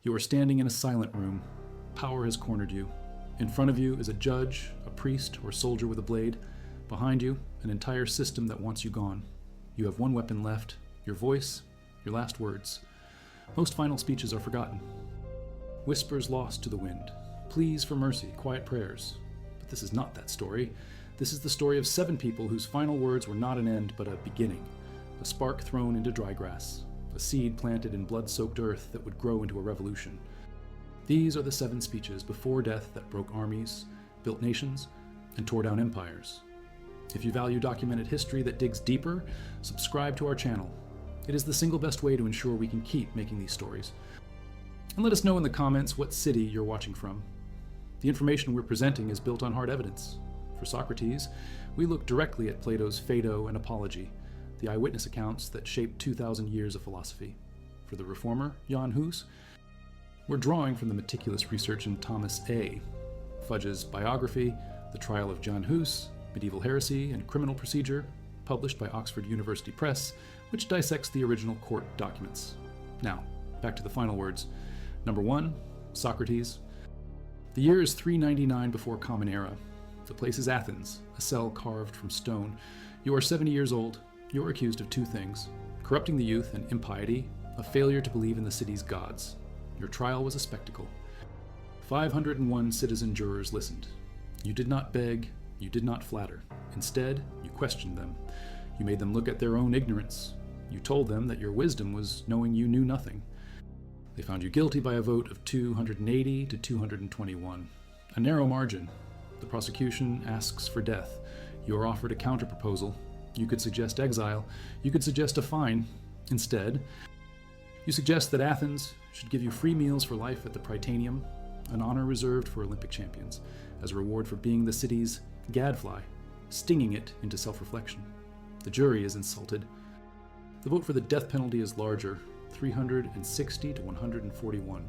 You are standing in a silent room. Power has cornered you. In front of you is a judge, a priest, or soldier with a blade. Behind you, an entire system that wants you gone. You have one weapon left, your voice, your last words. Most final speeches are forgotten. Whispers lost to the wind. Pleas for mercy, quiet prayers. But this is not that story. This is the story of 7 people whose final words were not an end, but a beginning. A spark thrown into dry grass. A seed planted in blood-soaked earth that would grow into a revolution. These are the 7 speeches before death that broke armies, built nations, and tore down empires. If you value documented history that digs deeper, subscribe to our channel. It is the single best way to ensure we can keep making these stories. And let us know in the comments what city you're watching from. The information we're presenting is built on hard evidence. For Socrates, we look directly at Plato's Phaedo and Apology, the eyewitness accounts that shaped 2,000 years of philosophy. For the reformer, Jan Hus, we're drawing from the meticulous research in Thomas A. Fudge's biography, The Trial of Jan Hus, Medieval Heresy and Criminal Procedure, published by Oxford University Press, which dissects the original court documents. Now, back to the final words. Number 1, Socrates. The year is 399 before Common Era. The place is Athens, a cell carved from stone. You are 70 years old. You are accused of 2 things: corrupting the youth and impiety, a failure to believe in the city's gods. Your trial was a spectacle. 501 citizen jurors listened. You did not beg, you did not flatter. Instead, you questioned them. You made them look at their own ignorance. You told them that your wisdom was knowing you knew nothing. They found you guilty by a vote of 280 to 221. A narrow margin. The prosecution asks for death. You are offered a counter-proposal. You could suggest exile. You could suggest a fine. Instead, you suggest that Athens should give you free meals for life at the Prytaneum, an honor reserved for Olympic champions, as a reward for being the city's gadfly, stinging it into self-reflection. The jury is insulted. The vote for the death penalty is larger, 360 to 141.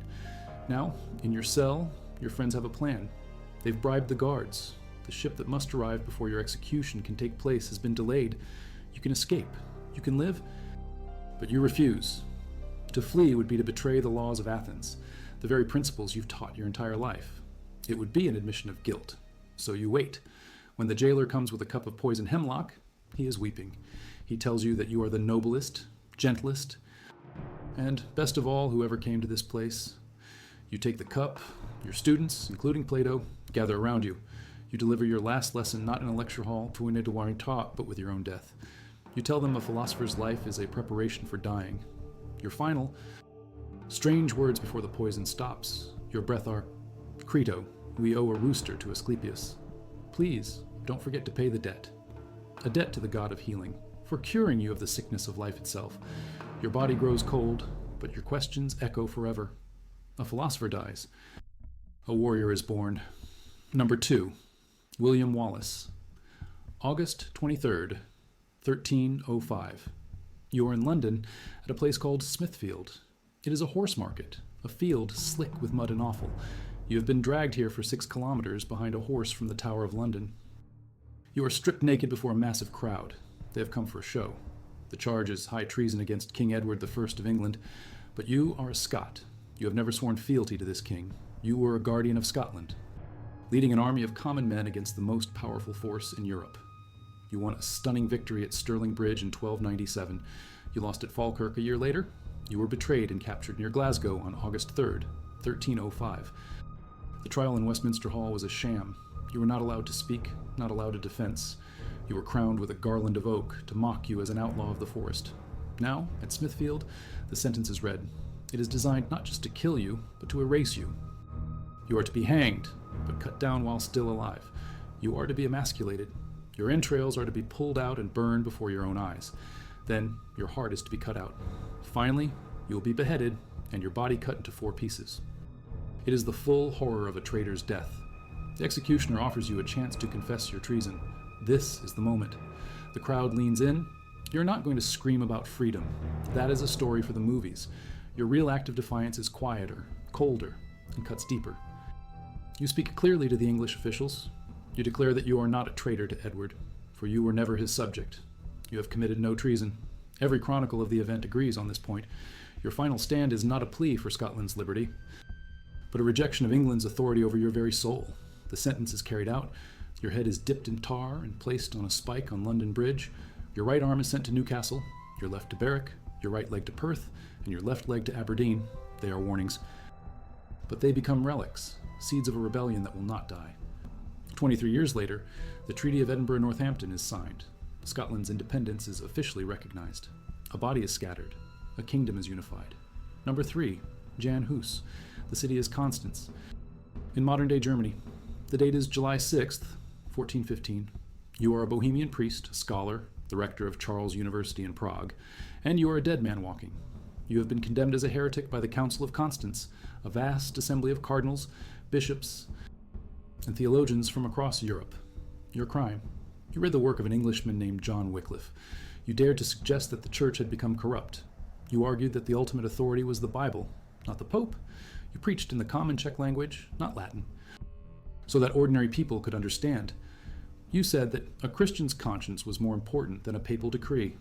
Now, in your cell, your friends have a plan. They've bribed the guards. The ship that must arrive before your execution can take place has been delayed. You can escape. You can live. But you refuse. To flee would be to betray the laws of Athens, the very principles you've taught your entire life. It would be an admission of guilt. So you wait. When the jailer comes with a cup of poison hemlock, he is weeping. He tells you that you are the noblest, gentlest, and best of all who ever came to this place. You take the cup. Your students, including Plato, gather around you. You deliver your last lesson not in a lecture hall to win into warring taught, but with your own death. You tell them a philosopher's life is a preparation for dying. Your final, strange words before the poison stops. Your breath are, Crito, we owe a rooster to Asclepius. Please, don't forget to pay the debt. A debt to the god of healing, for curing you of the sickness of life itself. Your body grows cold, but your questions echo forever. A philosopher dies. A warrior is born. Number 2, William Wallace. August 23rd, 1305. You are in London at a place called Smithfield. It is a horse market, a field slick with mud and offal. You have been dragged here for 6 kilometers behind a horse from the Tower of London. You are stripped naked before a massive crowd. They have come for a show. The charge is high treason against King Edward I of England, but you are a Scot. You have never sworn fealty to this king. You were a guardian of Scotland, leading an army of common men against the most powerful force in Europe. You won a stunning victory at Stirling Bridge in 1297. You lost at Falkirk a year later. You were betrayed and captured near Glasgow on August 3rd, 1305. The trial in Westminster Hall was a sham. You were not allowed to speak, not allowed a defense. You were crowned with a garland of oak to mock you as an outlaw of the forest. Now, at Smithfield, the sentence is read. It is designed not just to kill you, but to erase you. You are to be hanged, but cut down while still alive. You are to be emasculated. Your entrails are to be pulled out and burned before your own eyes. Then your heart is to be cut out. Finally, you will be beheaded and your body cut into 4 pieces. It is the full horror of a traitor's death. The executioner offers you a chance to confess your treason. This is the moment. The crowd leans in. You're not going to scream about freedom. That is a story for the movies. Your real act of defiance is quieter, colder, and cuts deeper. You speak clearly to the English officials. You declare that you are not a traitor to Edward, for you were never his subject. You have committed no treason. Every chronicle of the event agrees on this point. Your final stand is not a plea for Scotland's liberty, but a rejection of England's authority over your very soul. The sentence is carried out. Your head is dipped in tar and placed on a spike on London Bridge. Your right arm is sent to Newcastle, your left to Berwick, your right leg to Perth, and your left leg to Aberdeen. They are warnings. But they become relics, seeds of a rebellion that will not die. 23 years later, the Treaty of Edinburgh-Northampton is signed. Scotland's independence is officially recognized. A body is scattered. A kingdom is unified. Number 3, Jan Hus. The city is Constance. In modern-day Germany, the date is July 6th, 1415. You are a Bohemian priest, a scholar, the rector of Charles University in Prague, and you are a dead man walking. You have been condemned as a heretic by the Council of Constance, a vast assembly of cardinals, bishops, and theologians from across Europe. Your crime: you read the work of an Englishman named John Wycliffe. You dared to suggest that the church had become corrupt. You argued that the ultimate authority was the Bible, not the Pope. You preached in the common Czech language, not Latin, so that ordinary people could understand. You said that a Christian's conscience was more important than a papal decree.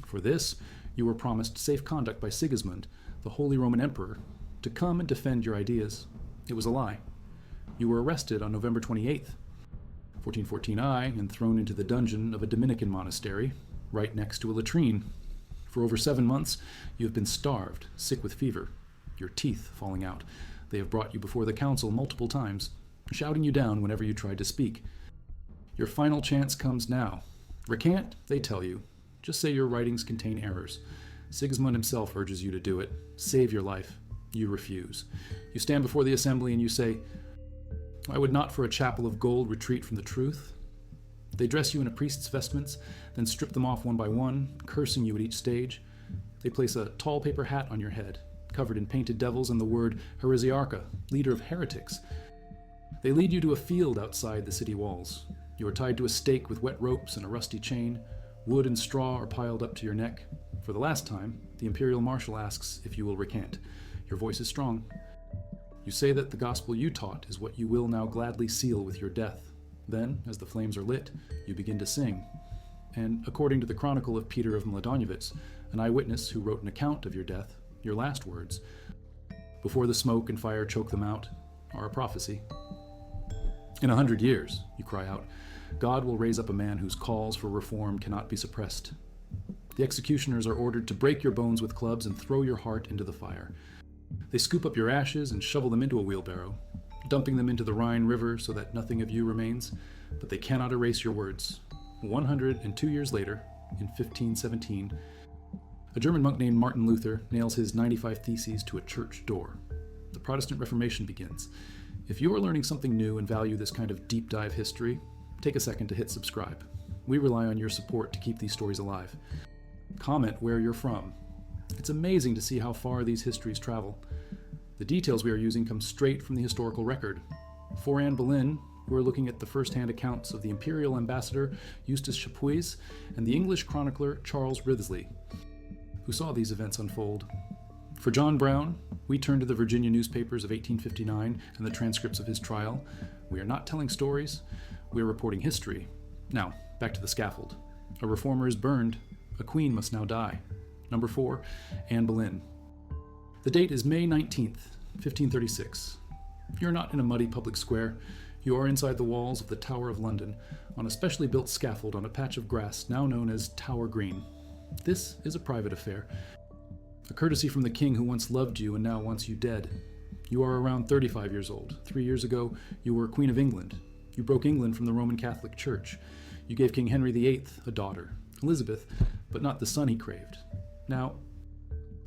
For this, you were promised safe conduct by Sigismund, the Holy Roman Emperor, to come and defend your ideas. It was a lie. You were arrested on November 28th, 1414 and thrown into the dungeon of a Dominican monastery, right next to a latrine. For over 7 months, you have been starved, sick with fever, your teeth falling out. They have brought you before the council multiple times, shouting you down whenever you tried to speak. Your final chance comes now. Recant, they tell you. Just say your writings contain errors. Sigismund himself urges you to do it. Save your life. You refuse. You stand before the assembly and you say, "I would not for a chapel of gold retreat from the truth." They dress you in a priest's vestments, then strip them off one by one, cursing you at each stage. They place a tall paper hat on your head, covered in painted devils and the word heresiarcha, leader of heretics. They lead you to a field outside the city walls. You are tied to a stake with wet ropes and a rusty chain. Wood and straw are piled up to your neck. For the last time, the imperial marshal asks if you will recant. Your voice is strong. You say that the gospel you taught is what you will now gladly seal with your death. Then, as the flames are lit, you begin to sing. And according to the chronicle of Peter of Mladonovitz, an eyewitness who wrote an account of your death, your last words, "Before the smoke and fire choke them out," are a prophecy. In 100 years, you cry out, God will raise up a man whose calls for reform cannot be suppressed. The executioners are ordered to break your bones with clubs and throw your heart into the fire. They scoop up your ashes and shovel them into a wheelbarrow, dumping them into the Rhine River so that nothing of you remains, but they cannot erase your words. 102 years later, in 1517, a German monk named Martin Luther nails his 95 Theses to a church door. The Protestant Reformation begins. If you are learning something new and value this kind of deep dive history, take a second to hit subscribe. We rely on your support to keep these stories alive. Comment where you're from. It's amazing to see how far these histories travel. The details we are using come straight from the historical record. For Anne Boleyn, we're looking at the first-hand accounts of the Imperial Ambassador Eustace Chapuis and the English chronicler Charles Wriothesley, who saw these events unfold. For John Brown, we turn to the Virginia newspapers of 1859 and the transcripts of his trial. We are not telling stories, we are reporting history. Now, back to the scaffold. A reformer is burned. A queen must now die. Number 4, Anne Boleyn. The date is May 19th, 1536. You're not in a muddy public square. You are inside the walls of the Tower of London, on a specially built scaffold on a patch of grass now known as Tower Green. This is a private affair, a courtesy from the king who once loved you and now wants you dead. You are around 35 years old. 3 years ago, you were Queen of England. You broke England from the Roman Catholic Church. You gave King Henry VIII a daughter, Elizabeth, but not the son he craved. Now,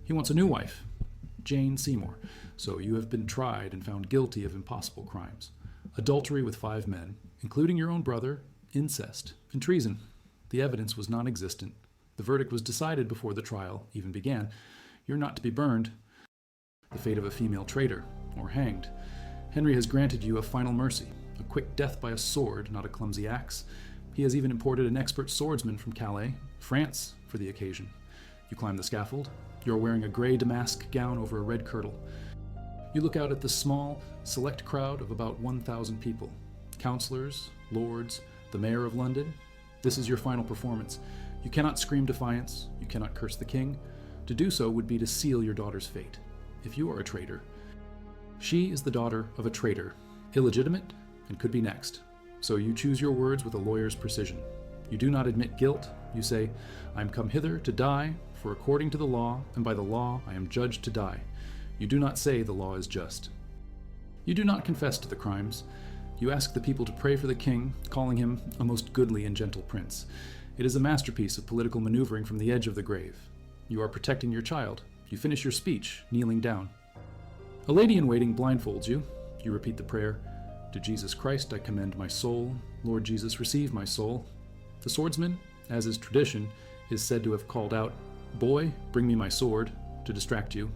he wants a new wife, Jane Seymour. So you have been tried and found guilty of impossible crimes. Adultery with 5 men, including your own brother, incest, and treason. The evidence was non-existent. The verdict was decided before the trial even began. You're not to be burned. The fate of a female traitor, or hanged. Henry has granted you a final mercy, a quick death by a sword, not a clumsy axe. He has even imported an expert swordsman from Calais, France, for the occasion. You climb the scaffold. You are wearing a gray damask gown over a red kirtle. You look out at the small, select crowd of about 1,000 people. Councillors, lords, the mayor of London. This is your final performance. You cannot scream defiance. You cannot curse the king. To do so would be to seal your daughter's fate, if you are a traitor. She is the daughter of a traitor, illegitimate, and could be next. So you choose your words with a lawyer's precision. You do not admit guilt. You say, I am come hither to die, for according to the law, and by the law I am judged to die. You do not say the law is just. You do not confess to the crimes. You ask the people to pray for the king, calling him a most goodly and gentle prince. It is a masterpiece of political maneuvering from the edge of the grave. You are protecting your child. You finish your speech, kneeling down. A lady-in-waiting blindfolds you. You repeat the prayer, To Jesus Christ I commend my soul. Lord Jesus, receive my soul. The swordsman, as is tradition, is said to have called out, Boy, bring me my sword, to distract you.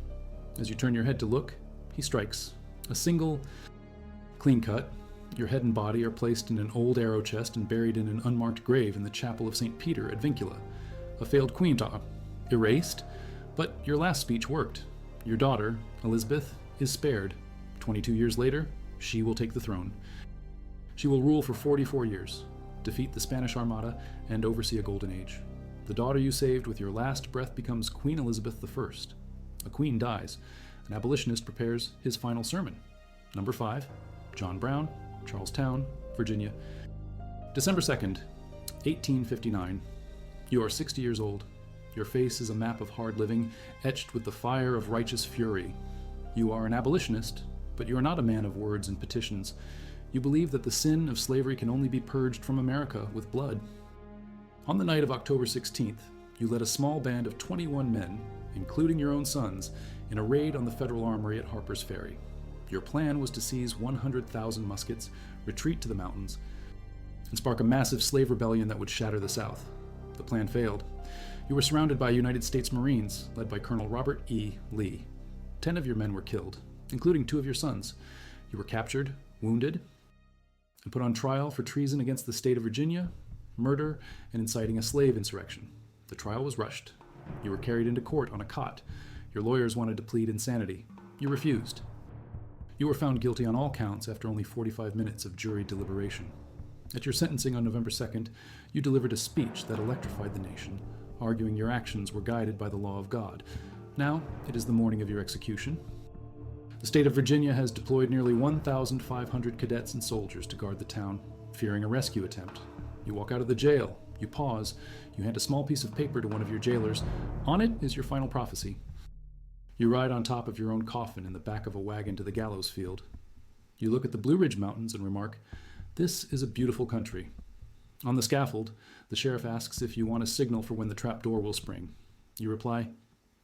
As you turn your head to look, he strikes. A single, clean cut. Your head and body are placed in an old arrow chest and buried in an unmarked grave in the chapel of St. Peter at Vincula. A failed queen erased, but your last speech worked. Your daughter, Elizabeth, is spared. 22 years later, she will take the throne. She will rule for 44 years, defeat the Spanish Armada, and oversee a golden age. The daughter you saved with your last breath becomes Queen Elizabeth I. A queen dies. An abolitionist prepares his final sermon. Number 5, John Brown, Charlestown, Virginia. December 2nd, 1859. You are 60 years old. Your face is a map of hard living, etched with the fire of righteous fury. You are an abolitionist, but you are not a man of words and petitions. You believe that the sin of slavery can only be purged from America with blood. On the night of October 16th, you led a small band of 21 men, including your own sons, in a raid on the Federal Armory at Harper's Ferry. Your plan was to seize 100,000 muskets, retreat to the mountains, and spark a massive slave rebellion that would shatter the South. The plan failed. You were surrounded by United States Marines, led by Colonel Robert E. Lee. 10 of your men were killed, including 2 of your sons. You were captured, wounded, and put on trial for treason against the state of Virginia, murder, and inciting a slave insurrection. The trial was rushed. You were carried into court on a cot. Your lawyers wanted to plead insanity. You refused. You were found guilty on all counts after only 45 minutes of jury deliberation. At your sentencing on November 2nd, you delivered a speech that electrified the nation, arguing your actions were guided by the law of God. Now, it is the morning of your execution. The state of Virginia has deployed nearly 1,500 cadets and soldiers to guard the town, fearing a rescue attempt. You walk out of the jail. You pause. You hand a small piece of paper to one of your jailers. On it is your final prophecy. You ride on top of your own coffin in the back of a wagon to the gallows field. You look at the Blue Ridge Mountains and remark, This is a beautiful country. On the scaffold, the sheriff asks if you want a signal for when the trap door will spring. You reply,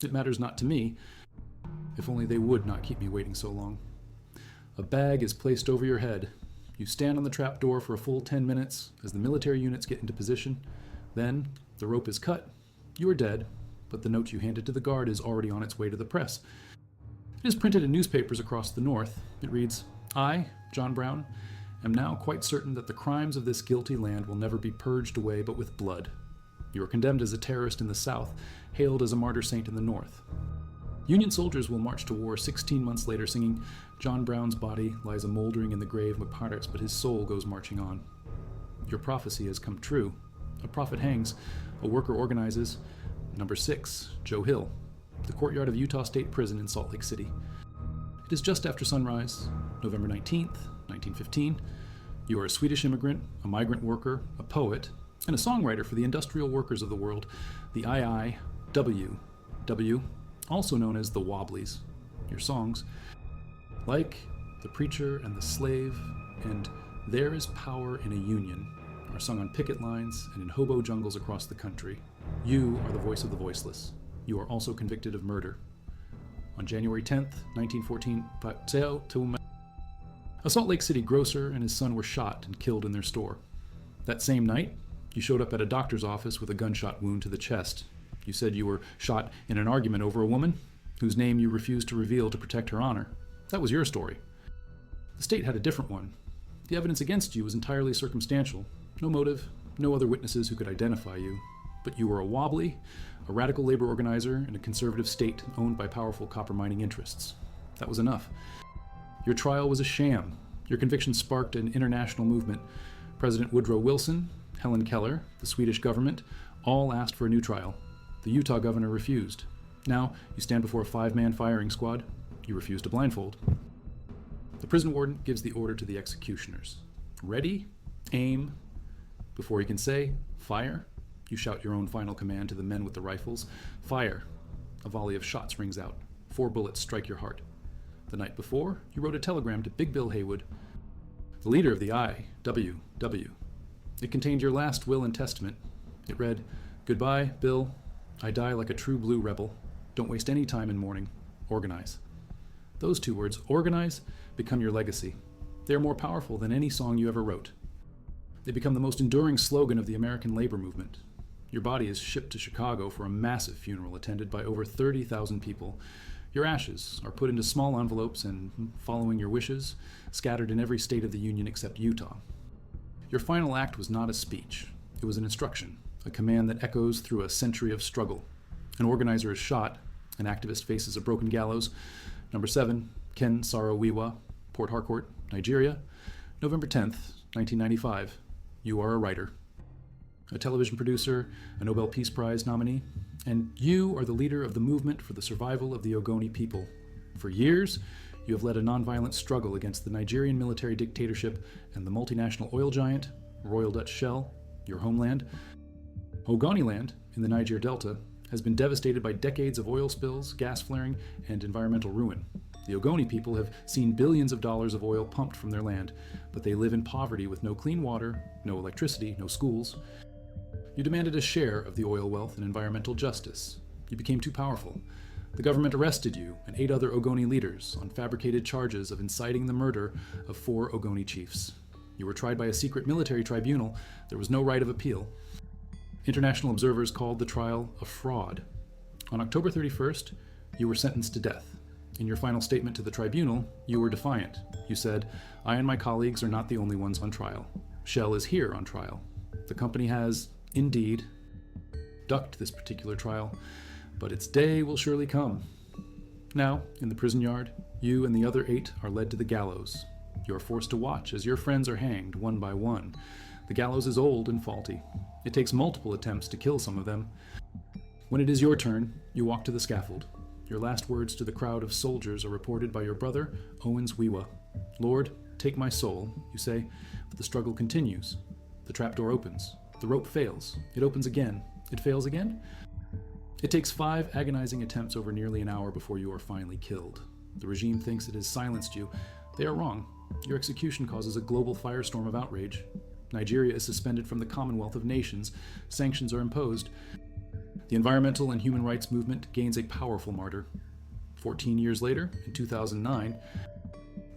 It matters not to me. If only they would not keep me waiting so long. A bag is placed over your head. You stand on the trap door for a full 10 minutes as the military units get into position. Then, the rope is cut. You are dead, but the note you handed to the guard is already on its way to the press. It is printed in newspapers across the North. It reads, I, John Brown, am now quite certain that the crimes of this guilty land will never be purged away but with blood. You are condemned as a terrorist in the South, hailed as a martyr saint in the North. Union soldiers will march to war 16 months later singing, John Brown's body lies a moldering in the grave of pirates, but his soul goes marching on. Your prophecy has come true. A prophet hangs. A worker organizes. Number 6, Joe Hill, the courtyard of Utah State Prison in Salt Lake City. It is just after sunrise, November 19th, 1915. You are a Swedish immigrant, a migrant worker, a poet, and a songwriter for the industrial workers of the world, the IIWW, also known as the Wobblies. Your songs, like The Preacher and the Slave and There is Power in a Union, are sung on picket lines and in hobo jungles across the country. You are the voice of the voiceless. You are also convicted of murder. On January 10th, 1914, a Salt Lake City grocer and his son were shot and killed in their store. That same night, you showed up at a doctor's office with a gunshot wound to the chest. You said you were shot in an argument over a woman whose name you refused to reveal to protect her honor. That was your story. The state had a different one. The evidence against you was entirely circumstantial. No motive, no other witnesses who could identify you. But you were a wobbly, a radical labor organizer in a conservative state owned by powerful copper mining interests. That was enough. Your trial was a sham. Your conviction sparked an international movement. President Woodrow Wilson, Helen Keller, the Swedish government, all asked for a new trial. The Utah governor refused. Now, you stand before a 5-man firing squad. You refuse to blindfold. The prison warden gives the order to the executioners. Ready, aim. Before he can say, fire, you shout your own final command to the men with the rifles. Fire. A volley of shots rings out. 4 bullets strike your heart. The night before, you wrote a telegram to Big Bill Haywood, the leader of the IWW. It contained your last will and testament. It read, "Goodbye, Bill. I die like a true blue rebel. Don't waste any time in mourning. Organize." Those 2 words, organize, become your legacy. They are more powerful than any song you ever wrote. They become the most enduring slogan of the American labor movement. Your body is shipped to Chicago for a massive funeral attended by over 30,000 people. Your ashes are put into small envelopes and, following your wishes, scattered in every state of the Union except Utah. Your final act was not a speech. It was an instruction, a command that echoes through a century of struggle. An organizer is shot. An activist faces a broken gallows. Number 7, Ken Saro-Wiwa, Port Harcourt, Nigeria, November 10th, 1995. You are a writer, a television producer, a Nobel Peace Prize nominee, and you are the leader of the movement for the survival of the Ogoni people. For years, you have led a nonviolent struggle against the Nigerian military dictatorship and the multinational oil giant, Royal Dutch Shell, your homeland. Ogoniland, in the Niger Delta, has been devastated by decades of oil spills, gas flaring, and environmental ruin. The Ogoni people have seen billions of dollars of oil pumped from their land, but they live in poverty with no clean water, no electricity, no schools. You demanded a share of the oil wealth and environmental justice. You became too powerful. The government arrested you and 8 other Ogoni leaders on fabricated charges of inciting the murder of 4 Ogoni chiefs. You were tried by a secret military tribunal. There was no right of appeal. International observers called the trial a fraud. On October 31st, you were sentenced to death. In your final statement to the tribunal, you were defiant. You said, "I and my colleagues are not the only ones on trial. Shell is here on trial. The company has, indeed, ducked this particular trial, but its day will surely come." Now, in the prison yard, you and the other 8 are led to the gallows. You are forced to watch as your friends are hanged one by one. The gallows is old and faulty. It takes multiple attempts to kill some of them. When it is your turn, you walk to the scaffold. Your last words to the crowd of soldiers are reported by your brother, Owens Wiwa. "Lord, take my soul," you say, but the struggle continues. The trapdoor opens. The rope fails. It opens again. It fails again. It takes 5 agonizing attempts over nearly an hour before you are finally killed. The regime thinks it has silenced you. They are wrong. Your execution causes a global firestorm of outrage. Nigeria is suspended from the Commonwealth of Nations. Sanctions are imposed. The environmental and human rights movement gains a powerful martyr. 14 years later, in 2009,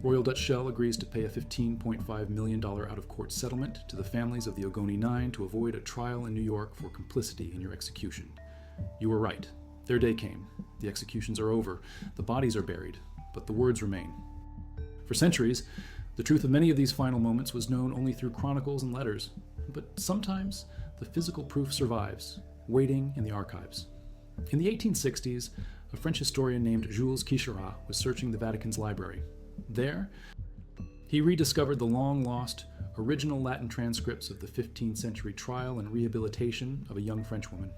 Royal Dutch Shell agrees to pay a $15.5 million out-of-court settlement to the families of the Ogoni 9 to avoid a trial in New York for complicity in your execution. You were right. Their day came. The executions are over. The bodies are buried, but the words remain. For centuries, the truth of many of these final moments was known only through chronicles and letters, but sometimes the physical proof survives, waiting in the archives. In the 1860s, a French historian named Jules Quicherat was searching the Vatican's library. There, he rediscovered the long-lost original Latin transcripts of the 15th century trial and rehabilitation of a young Frenchwoman.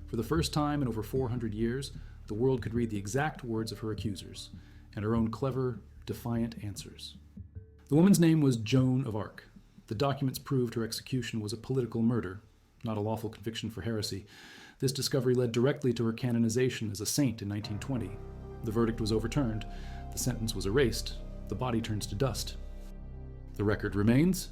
For the first time in over 400 years, the world could read the exact words of her accusers and her own clever, defiant answers. The woman's name was Joan of Arc. The documents proved her execution was a political murder, not a lawful conviction for heresy. This discovery led directly to her canonization as a saint in 1920. The verdict was overturned. The sentence was erased. The body turns to dust. The record remains.